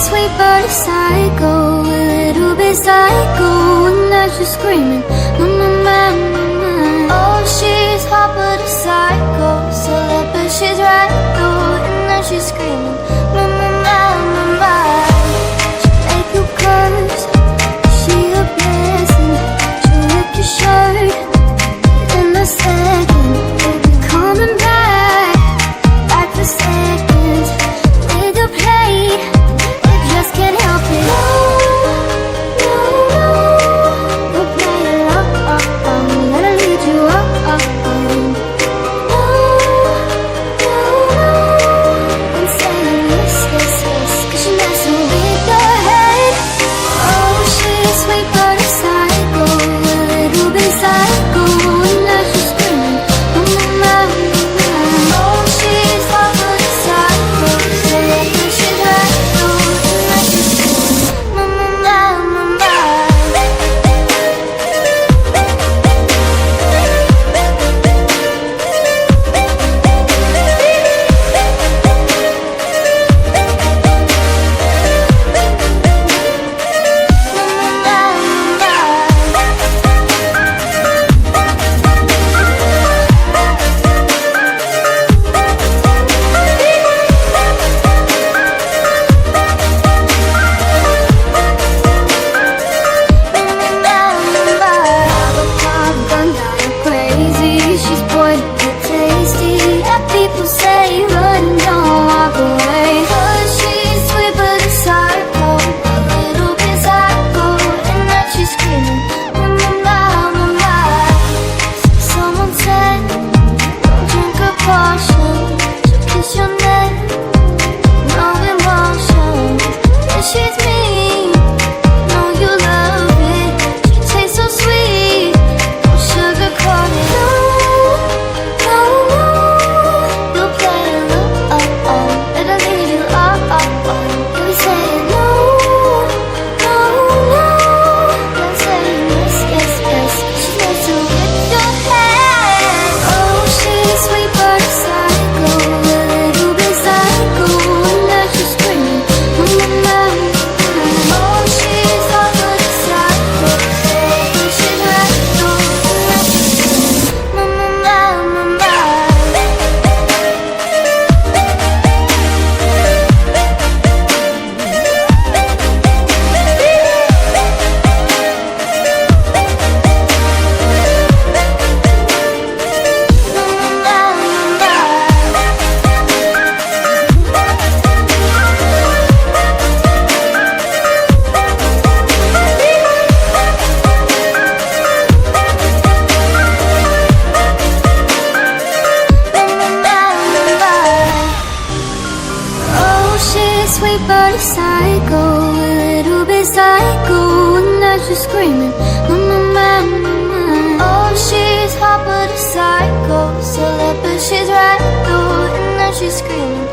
sweet but a psycho, a little bit psycho, and now she's screaming, mama, mama, mama. Oh, she's hot but a psycho, so that but she's right though, and now she's screaming, mama, mama, mama. She'll make you curse, she a blessing. She'll rip your shirt in a second. You'll be coming back for seconds. With the play, you just can't help it. No, no, no. You'll play along, let her lead you up. No, no, no. And saying yes, yes, yes, 'cause she's messing with your head. Oh, she's sweet but a psycho, a little bit psycho, and now she's screaming, mama, mama, mama. Oh, she's hot but a psycho, so that but she's right though, and now she's screaming, mama, mama, mama. She's pointing but tasty. Yeah, people say run, don't walk away. 'Cause she's sweet but a psycho, a little bit psycho, and now she's screaming, mama, mama, mama. Someone said, don't drink a potion, she'll kiss your neck, no emotions. And she's mean, know you love it. She tastes so sweet, no sugarcoat it. No, no, no. You'll play along, let her lead you up. You'll be saying no, no, no. You're saying yes, yes, yes. She's messing with your head. Oh, she's sweet but a psycho, a little bit psycho, and now she's screaming, mama, mama, mama. Oh, she's hot but a psycho, but she's right though, and now she's screaming, mama, mama, mama. Oh, she's sweet but a psycho, a little bit psycho, and now she's screaming, mama, mama, mama. Oh, she's hot but a psycho, so that but she's right though, and now she's screaming,